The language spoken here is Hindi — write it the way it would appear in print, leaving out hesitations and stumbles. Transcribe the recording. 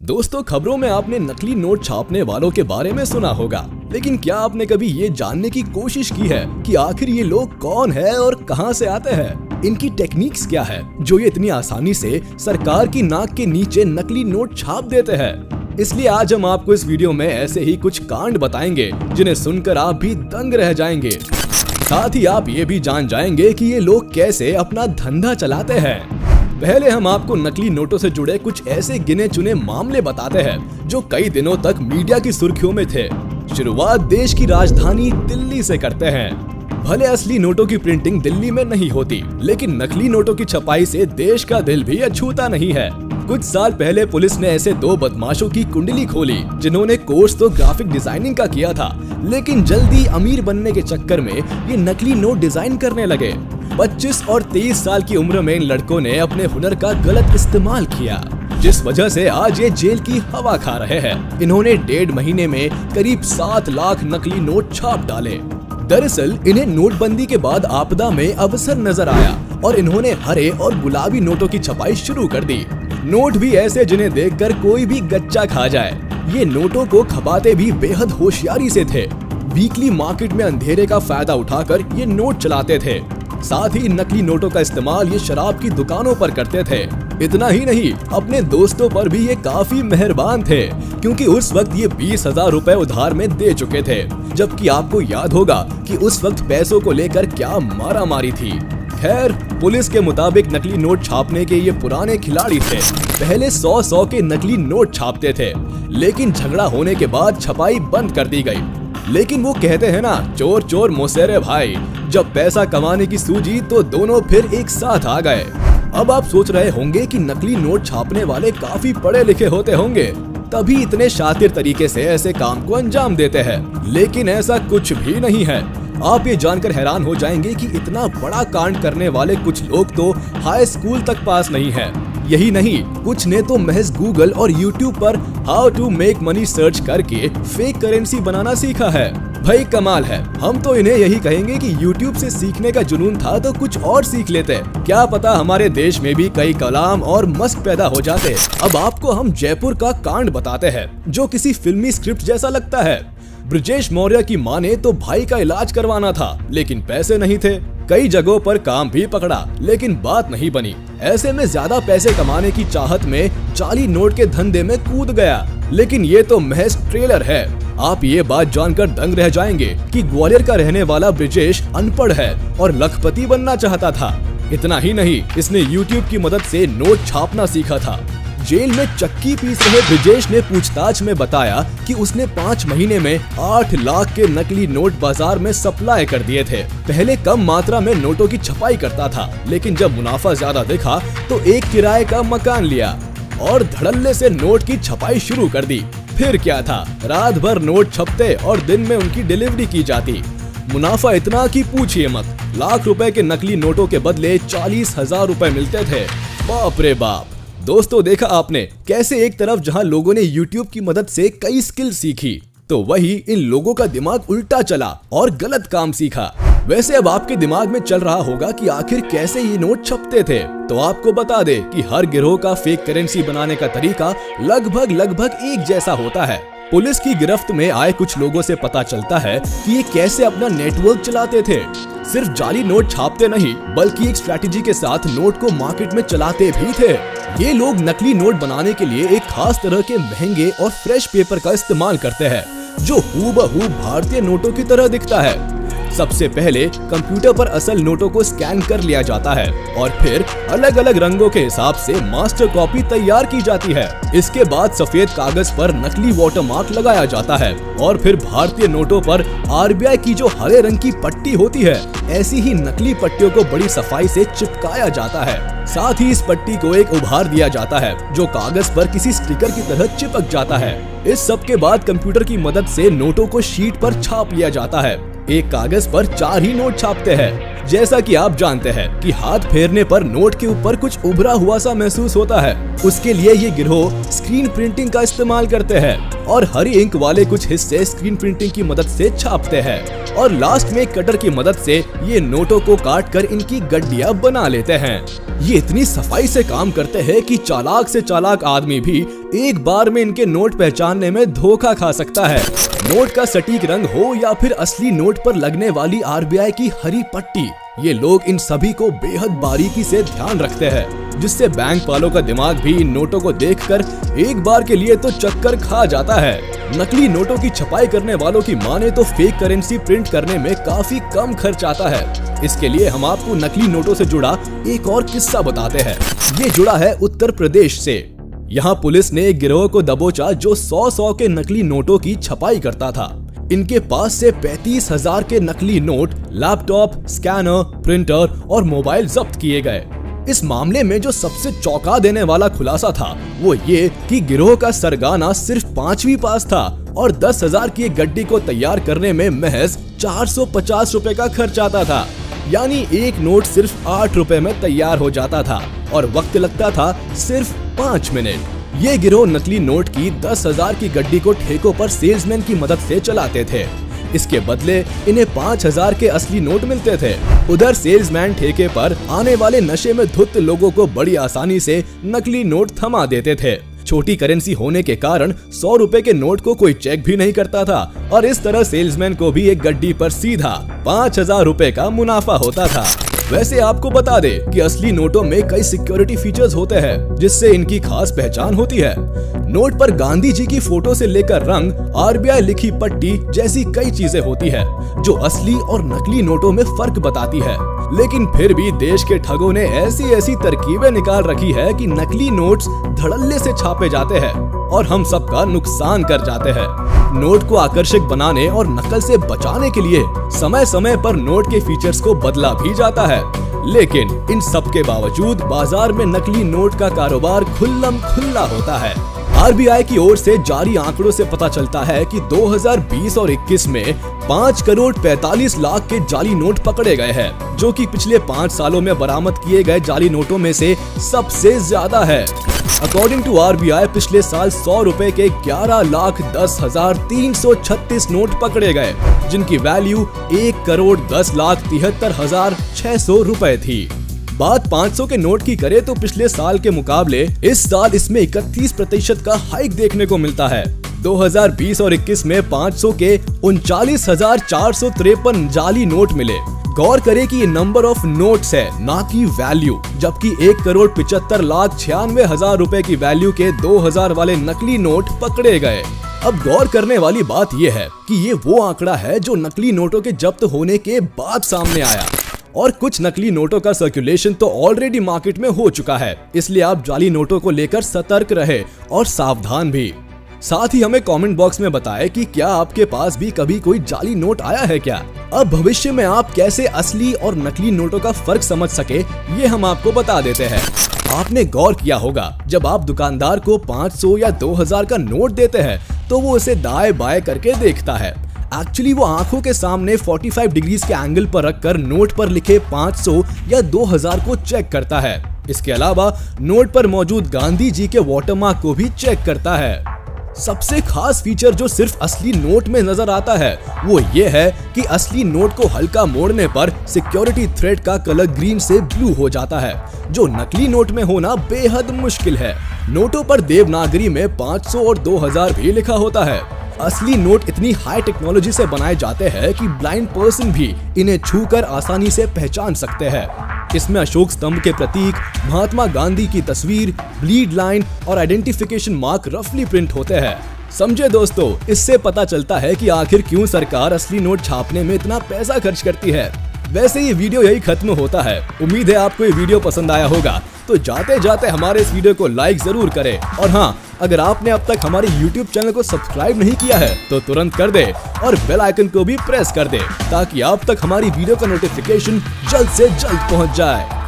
दोस्तों, खबरों में आपने नकली नोट छापने वालों के बारे में सुना होगा, लेकिन क्या आपने कभी ये जानने की कोशिश की है कि आखिर ये लोग कौन है और कहां से आते हैं? इनकी टेक्निक्स क्या है जो ये इतनी आसानी से सरकार की नाक के नीचे नकली नोट छाप देते हैं? इसलिए आज हम आपको इस वीडियो में ऐसे ही कुछ कांड बताएंगे जिन्हें सुनकर आप भी दंग रह जाएंगे। साथ ही आप ये भी जान जाएंगे कि ये लोग कैसे अपना धंधा चलाते हैं। पहले हम आपको नकली नोटों से जुड़े कुछ ऐसे गिने चुने मामले बताते हैं जो कई दिनों तक मीडिया की सुर्खियों में थे। शुरुआत देश की राजधानी दिल्ली से करते हैं। भले असली नोटों की प्रिंटिंग दिल्ली में नहीं होती, लेकिन नकली नोटों की छपाई से देश का दिल भी अछूता नहीं है। कुछ साल पहले पुलिस ने ऐसे दो बदमाशों की कुंडली खोली जिन्होंने कोर्स तो ग्राफिक डिजाइनिंग का किया था, लेकिन जल्दी अमीर बनने के चक्कर में ये नकली नोट डिजाइन करने लगे। 25 और 23 साल की उम्र में इन लड़कों ने अपने हुनर का गलत इस्तेमाल किया, जिस वजह से आज ये जेल की हवा खा रहे हैं। इन्होंने 1.5 महीने में करीब 7 लाख नकली नोट छाप डाले। दरअसल इन्हें नोटबंदी के बाद आपदा में अवसर नजर आया और इन्होंने हरे और गुलाबी नोटों की छपाई शुरू कर दी। नोट भी ऐसे जिन्हें देखकर कोई भी गच्चा खा जाए। ये नोटों को खपाते भी बेहद होशियारी से थे। वीकली मार्केट में अंधेरे का फायदा उठाकर ये नोट चलाते थे। साथ ही नकली नोटों का इस्तेमाल ये शराब की दुकानों पर करते थे। इतना ही नहीं, अपने दोस्तों पर भी ये काफी मेहरबान थे, क्योंकि उस वक्त ये 20,000 रुपए उधार में दे चुके थे। जबकि आपको याद होगा कि उस वक्त पैसों को लेकर क्या मारामारी थी। खैर, पुलिस के मुताबिक नकली नोट छापने के ये पुराने खिलाड़ी थे। पहले 100 के नकली नोट छापते थे, लेकिन झगड़ा होने के बाद छपाई बंद कर दी गई। लेकिन वो कहते हैं ना, चोर चोर मुसेरे भाई, जब पैसा कमाने की सूझी तो दोनों फिर एक साथ आ गए। अब आप सोच रहे होंगे कि नकली नोट छापने वाले काफी पढ़े लिखे होते होंगे, तभी इतने शातिर तरीके से ऐसे काम को अंजाम देते हैं। लेकिन ऐसा कुछ भी नहीं है। आप ये जानकर हैरान हो जाएंगे कि इतना बड़ा कांड करने वाले कुछ लोग तो हाई स्कूल तक पास नहीं है। यही नहीं, कुछ ने तो महज गूगल और यूट्यूब पर how to make money search करके फेक करेंसी बनाना सीखा है। भाई कमाल है। हम तो इन्हें यही कहेंगे कि यूट्यूब से सीखने का जुनून था तो कुछ और सीख लेते। क्या पता हमारे देश में भी कई कलाम और मस्क पैदा हो जाते। अब आपको हम जयपुर का कांड बताते हैं जो किसी फिल्मी स्क्रिप्ट जैसा लगता है। ब्रजेश मौर्य की मां ने तो भाई का इलाज करवाना था, लेकिन पैसे नहीं थे। कई जगहों पर काम भी पकड़ा, लेकिन बात नहीं बनी। ऐसे में ज्यादा पैसे कमाने की चाहत में जाली नोट के धंधे में कूद गया। लेकिन ये तो महज ट्रेलर है। आप ये बात जानकर दंग रह जाएंगे कि ग्वालियर का रहने वाला ब्रजेश अनपढ़ है और लखपति बनना चाहता था। इतना ही नहीं, इसने यूट्यूब की मदद से नोट छापना सीखा था। जेल में चक्की पीस रहे ब्रजेश ने पूछताछ में बताया कि उसने 5 महीने में 8 लाख के नकली नोट बाजार में सप्लाई कर दिए थे। पहले कम मात्रा में नोटों की छपाई करता था, लेकिन जब मुनाफा ज्यादा दिखा तो एक किराए का मकान लिया और धड़ल्ले से नोट की छपाई शुरू कर दी। फिर क्या था, रात भर नोट छपते और दिन में उनकी डिलीवरी की जाती। मुनाफा इतना कि पूछिए मत। लाख रुपए के नकली नोटों के बदले 40,000 रुपए मिलते थे। बाप रे बाप। दोस्तों, देखा आपने कैसे एक तरफ जहां लोगों ने YouTube की मदद से कई स्किल सीखी, तो वही इन लोगों का दिमाग उल्टा चला और गलत काम सीखा। वैसे अब आपके दिमाग में चल रहा होगा कि आखिर कैसे ये नोट छपते थे। तो आपको बता दे कि हर गिरोह का फेक करेंसी बनाने का तरीका लगभग एक जैसा होता है। पुलिस की गिरफ्त में आए कुछ लोगों से पता चलता है कि ये कैसे अपना नेटवर्क चलाते थे। सिर्फ जाली नोट छापते नहीं, बल्कि एक स्ट्रैटेजी के साथ नोट को मार्केट में चलाते भी थे। ये लोग नकली नोट बनाने के लिए एक खास तरह के महंगे और फ्रेश पेपर का इस्तेमाल करते हैं, जो हूबहू भारतीय नोटों की तरह दिखता है। सबसे पहले कंप्यूटर पर असल नोटों को स्कैन कर लिया जाता है और फिर अलग अलग रंगों के हिसाब से मास्टर कॉपी तैयार की जाती है। इसके बाद सफेद कागज पर नकली वाटरमार्क लगाया जाता है और फिर भारतीय नोटों पर RBI की जो हरे रंग की पट्टी होती है, ऐसी ही नकली पट्टियों को बड़ी सफाई से चिपकाया जाता है। साथ ही इस पट्टी को एक उभार दिया जाता है जो कागज पर किसी स्टिकर की तरह चिपक जाता है। इस सब के बाद कंप्यूटर की मदद से नोटों को शीट पर छाप लिया जाता है। एक कागज पर 4 ही नोट छापते हैं। जैसा कि आप जानते हैं कि हाथ फेरने पर नोट के ऊपर कुछ उभरा हुआ सा महसूस होता है, उसके लिए ये गिरोह स्क्रीन प्रिंटिंग का इस्तेमाल करते हैं और हरी इंक वाले कुछ हिस्से स्क्रीन प्रिंटिंग की मदद से छापते हैं और लास्ट में कटर की मदद से ये नोटों को काट कर इनकी गड्डियां बना लेते हैं। ये इतनी सफाई से काम करते हैं कि चालाक से चालाक आदमी भी एक बार में इनके नोट पहचानने में धोखा खा सकता है। नोट का सटीक रंग हो या फिर असली नोट पर लगने वाली आरबीआई की हरी पट्टी, ये लोग इन सभी को बेहद बारीकी से ध्यान रखते हैं, जिससे बैंक वालों का दिमाग भी इन नोटों को देखकर एक बार के लिए तो चक्कर खा जाता है। नकली नोटों की छपाई करने वालों की माने तो फेक करेंसी प्रिंट करने में काफी कम खर्च आता है। इसके लिए हम आपको नकली नोटों से जुड़ा एक और किस्सा बताते हैं। ये जुड़ा है उत्तर प्रदेश से। यहाँ पुलिस ने एक गिरोह को दबोचा जो 100 के नकली नोटों की छपाई करता था। इनके पास से 35,000 के नकली नोट, लैपटॉप, स्कैनर, प्रिंटर और मोबाइल जब्त किए गए। इस मामले में जो सबसे चौंका देने वाला खुलासा था वो ये कि गिरोह का सरगना सिर्फ 5वीं पास था और 10,000 की एक गड्डी को तैयार करने में महज 450 रुपए का खर्च आता था। यानी एक नोट सिर्फ 8 रुपए में तैयार हो जाता था और वक्त लगता था सिर्फ 5 मिनट। ये गिरोह नकली नोट की 10,000 की गड्डी को ठेकों पर सेल्समैन की मदद से चलाते थे। इसके बदले इन्हें 5,000 के असली नोट मिलते थे। उधर सेल्समैन ठेके पर आने वाले नशे में धुत लोगों को बड़ी आसानी से नकली नोट थमा देते थे। छोटी करेंसी होने के कारण 100 रुपए के नोट को कोई चेक भी नहीं करता था और इस तरह सेल्समैन को भी एक गड्डी पर सीधा 5,000 रुपए का मुनाफा होता था। वैसे आपको बता दे कि असली नोटों में कई सिक्योरिटी फीचर्स होते हैं जिससे इनकी खास पहचान होती है। नोट पर गांधी जी की फोटो से लेकर रंग, आरबीआई लिखी पट्टी जैसी कई चीजें होती है जो असली और नकली नोटों में फर्क बताती है। लेकिन फिर भी देश के ठगों ने ऐसी तरकीबें निकाल रखी है कि नकली नोट्स धड़ल्ले से छापे जाते हैं और हम सबका नुकसान कर जाते हैं। नोट को आकर्षक बनाने और नकल से बचाने के लिए समय समय पर नोट के फीचर्स को बदला भी जाता है। लेकिन इन सब के बावजूद बाजार में नकली नोट का कारोबार खुल्लम खुल्ला होता है। आरबीआई की ओर से जारी आंकड़ों से पता चलता है कि 2020 और 21 में 5 करोड़ 45 लाख के जाली नोट पकड़े गए हैं, जो कि पिछले 5 सालों में बरामद किए गए जाली नोटों में से सबसे ज्यादा है। अकॉर्डिंग टू आरबीआई पिछले साल 100 रुपए के 11,10,336 नोट पकड़े गए, जिनकी वैल्यू 1,10,73,600 रुपए थी। बात 500 के नोट की करें तो पिछले साल के मुकाबले इस साल इसमें 31% का हाइक देखने को मिलता है। 2020 और 21 में 500 के 39,453 जाली नोट मिले। गौर करें कि ये नंबर ऑफ नोट्स है, ना कि वैल्यू, जबकि 1,75,96,000 रुपए की वैल्यू के 2,000 वाले नकली नोट पकड़े गए। अब गौर करने वाली बात यह है कि ये वो आंकड़ा है जो नकली नोटों के जब्त होने के बाद सामने आया और कुछ नकली नोटों का सर्कुलेशन तो ऑलरेडी मार्केट में हो चुका है। इसलिए आप जाली नोटों को लेकर सतर्क रहे और सावधान भी। साथ ही हमें कमेंट बॉक्स में बताएं कि क्या आपके पास भी कभी कोई जाली नोट आया है क्या। अब भविष्य में आप कैसे असली और नकली नोटों का फर्क समझ सके ये हम आपको बता देते हैं। आपने गौर किया होगा जब आप दुकानदार को 500 या 2,000 का नोट देते हैं तो वो उसे दाएं बाएं करके देखता है। एक्चुअली वो आंखों के सामने 45 डिग्रीज के एंगल पर रखकर नोट पर लिखे 500 या 2,000 को चेक करता है। इसके अलावा नोट पर मौजूद गांधी जी के वाटरमार्क को भी चेक करता है। सबसे खास फीचर जो सिर्फ असली नोट में नजर आता है वो ये है कि असली नोट को हल्का मोड़ने पर सिक्योरिटी थ्रेड का कलर ग्रीन से ब्लू हो जाता है, जो नकली नोट में होना बेहद मुश्किल है। नोटों पर देवनागरी में 500 और 2,000 भी लिखा होता है। असली नोट इतनी हाई टेक्नोलॉजी से बनाए जाते हैं कि ब्लाइंड पर्सन भी इन्हें छूकर आसानी से पहचान सकते हैं। इसमें अशोक स्तंभ के प्रतीक, महात्मा गांधी की तस्वीर, ब्लीड लाइन और आइडेंटिफिकेशन मार्क रफली प्रिंट होते हैं। समझे दोस्तों, इससे पता चलता है कि आखिर क्यों सरकार असली नोट छापने में इतना पैसा खर्च करती है। वैसे ये वीडियो यही खत्म होता है। उम्मीद है आपको ये वीडियो पसंद आया होगा, तो जाते जाते हमारे इस वीडियो को लाइक जरूर करें और हाँ, अगर आपने अब तक हमारे YouTube चैनल को सब्सक्राइब नहीं किया है तो तुरंत कर दे और बेल आइकन को भी प्रेस कर दे ताकि आप तक हमारी वीडियो का नोटिफिकेशन जल्द से जल्द पहुंच जाए।